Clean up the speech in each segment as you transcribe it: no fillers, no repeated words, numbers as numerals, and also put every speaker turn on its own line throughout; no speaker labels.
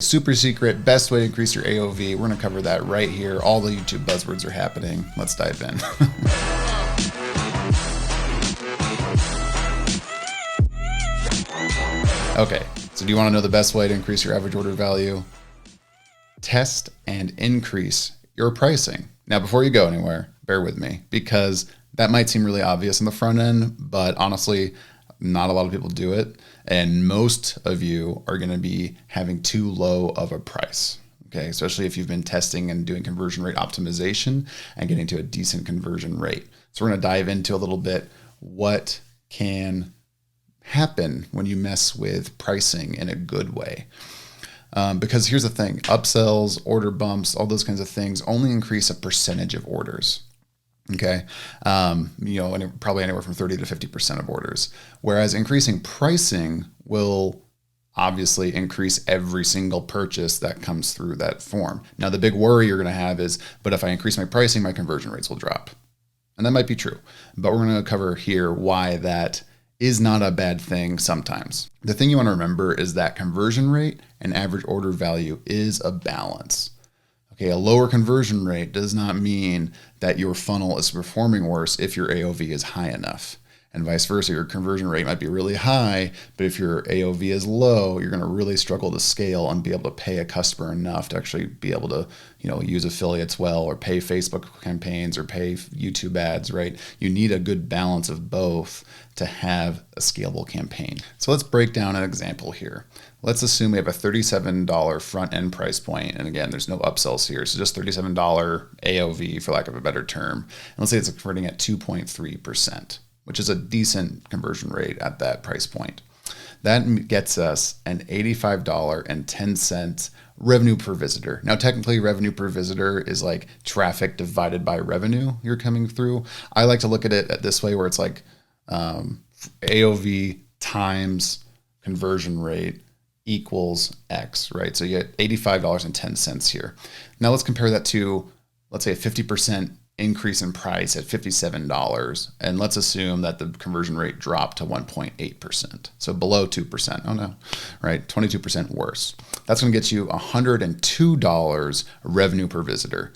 Super secret, best way to increase your AOV. We're going to cover that right here. All the YouTube buzzwords are happening. Let's dive in. Okay, so do you want to know the best way to increase your average order value? Test and increase your pricing. Now, before you go anywhere, bear with me, because that might seem really obvious in the front end, but honestly, not a lot of people do it. And most of you are going to be having too low of a price. Okay, especially if you've been testing and doing conversion rate optimization and getting to a decent conversion rate. So we're going to dive into a little bit what can happen when you mess with pricing in a good way. Because here's the thing, upsells, order bumps, all those kinds of things only increase a percentage of orders. Okay. And probably anywhere from 30 to 50% of orders. Whereas increasing pricing will obviously increase every single purchase that comes through that form. Now, the big worry you're going to have is, but if I increase my pricing, my conversion rates will drop. And that might be true, but we're going to cover here why that is not a bad thing sometimes. The thing you want to remember is that conversion rate and average order value is a balance. Okay, a lower conversion rate does not mean that your funnel is performing worse if your AOV is high enough. And vice versa, your conversion rate might be really high, but if your AOV is low, you're going to really struggle to scale and be able to pay a customer enough to actually be able to, use affiliates well, or pay Facebook campaigns or pay YouTube ads, right? You need a good balance of both to have a scalable campaign. So let's break down an example here. Let's assume we have a $37 front end price point. And again, there's no upsells here. So just $37 AOV for lack of a better term. And let's say it's converting at 2.3%. which is a decent conversion rate at that price point. That gets us an $85.10 revenue per visitor. Now, technically, revenue per visitor is like traffic divided by revenue you're coming through. I like to look at it this way, where it's like AOV times conversion rate equals X, right? So you get $85.10 here. Now let's compare that to, let's say, a 50% increase in price at $57, and let's assume that the conversion rate dropped to 1.8%, so below 2%. Oh no, right? 22% worse. That's going to get you $102 revenue per visitor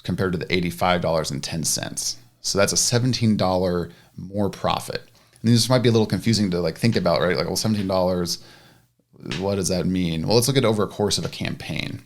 compared to the $85.10. So that's a $17 more profit. And this might be a little confusing to think about, right? Like, well, $17, what does that mean? Well, let's look at over a course of a campaign.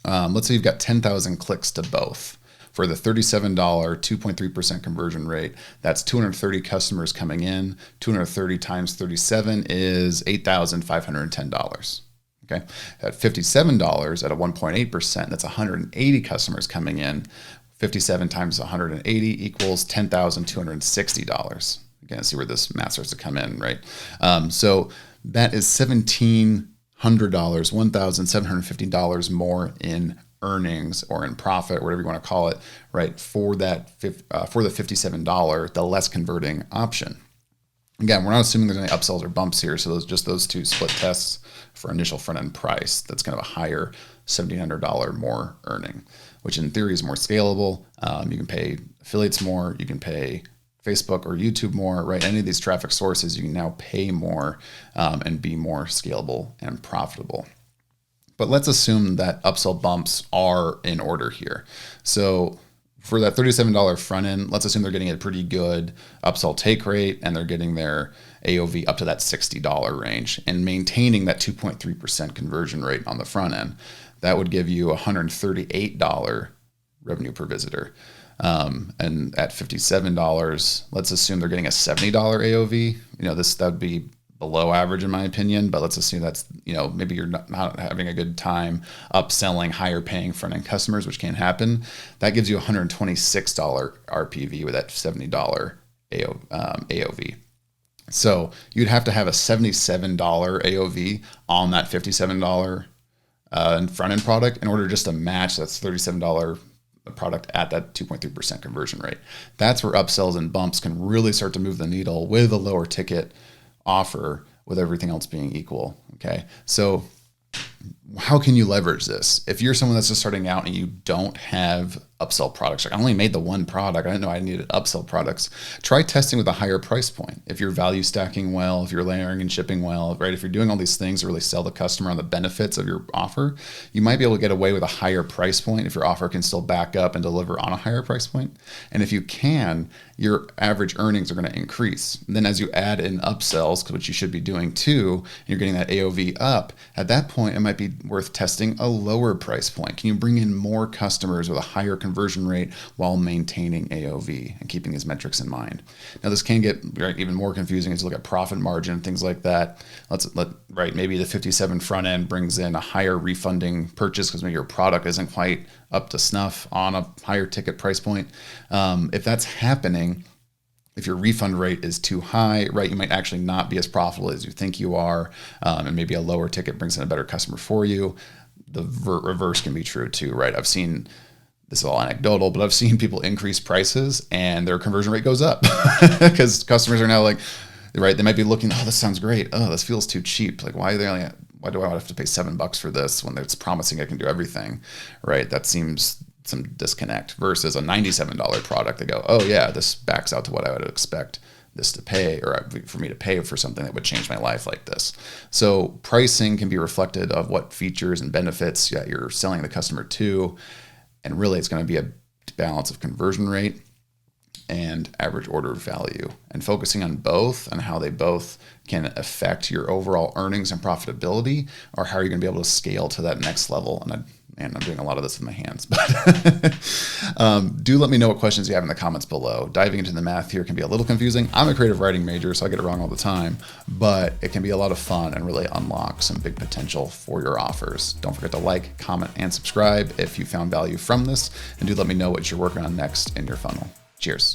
Let's say you've got 10,000 clicks to both. For the $37, 2.3% conversion rate, that's 230 customers coming in. 230 times 37 is $8,510. Okay, at $57 at a 1.8%, that's 180 customers coming in. 57 times 180 equals $10,260. Again, see where this math starts to come in, right? So that is $1,700, $1,750 more in earnings or in profit, whatever you want to call it, right? For that, for the $57, the less converting option. Again, we're not assuming there's any upsells or bumps here. So those two split tests for initial front end price. That's kind of a higher $1,700 more earning, which in theory is more scalable. You can pay affiliates more. You can pay Facebook or YouTube more, right? Any of these traffic sources, you can now pay more and be more scalable and profitable. But let's assume that upsell bumps are in order here. So for that $37 front end, let's assume they're getting a pretty good upsell take rate and they're getting their AOV up to that $60 range and maintaining that 2.3% conversion rate on the front end. That would give you $138 revenue per visitor. And at $57, let's assume they're getting a $70 AOV. That would be below average in my opinion, but let's assume that's, maybe you're not having a good time upselling higher paying front end customers, which can happen. That gives you $126 RPV with that $70 AOV. So you'd have to have a $77 AOV on that $57 front end product in order just to match that $37 product at that 2.3% conversion rate. That's where upsells and bumps can really start to move the needle with a lower ticket offer, with everything else being equal. Okay, so how can you leverage this? If you're someone that's just starting out and you don't have upsell products. Like, I only made the one product. I didn't know I needed upsell products. Try testing with a higher price point. If you're value stacking well, if you're layering and shipping well, right? If you're doing all these things to really sell the customer on the benefits of your offer, you might be able to get away with a higher price point if your offer can still back up and deliver on a higher price point. And if you can, your average earnings are going to increase. And then as you add in upsells, which you should be doing too, and you're getting that AOV up, at that point, it might be worth testing a lower price point. Can you bring in more customers with a higher conversion rate while maintaining AOV and keeping these metrics in mind? Now, this can get even more confusing as you look at profit margin, things like that. Maybe the 57 front end brings in a higher refunding purchase because maybe your product isn't quite up to snuff on a higher ticket price point. If that's happening, if your refund rate is too high, right, you might actually not be as profitable as you think you are, and maybe a lower ticket brings in a better customer for you. The reverse can be true too, right? I've seen, this is all anecdotal, but I've seen people increase prices and their conversion rate goes up because customers are now like, right, they might be looking, oh, this sounds great. Oh, this feels too cheap. Like, why do I have to pay $7 for this when it's promising I can do everything, right? That seems some disconnect versus a $97 product. They go, oh yeah, this backs out to what I would expect this to pay, or for me to pay for something that would change my life like this. So pricing can be reflected of what features and benefits you're selling the customer to. And really it's going to be a balance of conversion rate and average order value, and focusing on both and how they both can affect your overall earnings and profitability, or how you're going to be able to scale to that next level. And I'm doing a lot of this with my hands, but do let me know what questions you have in the comments below. Diving into the math here can be a little confusing. I'm a creative writing major, so I get it wrong all the time, but it can be a lot of fun and really unlock some big potential for your offers. Don't forget to like, comment, and subscribe if you found value from this, and do let me know what you're working on next in your funnel. Cheers.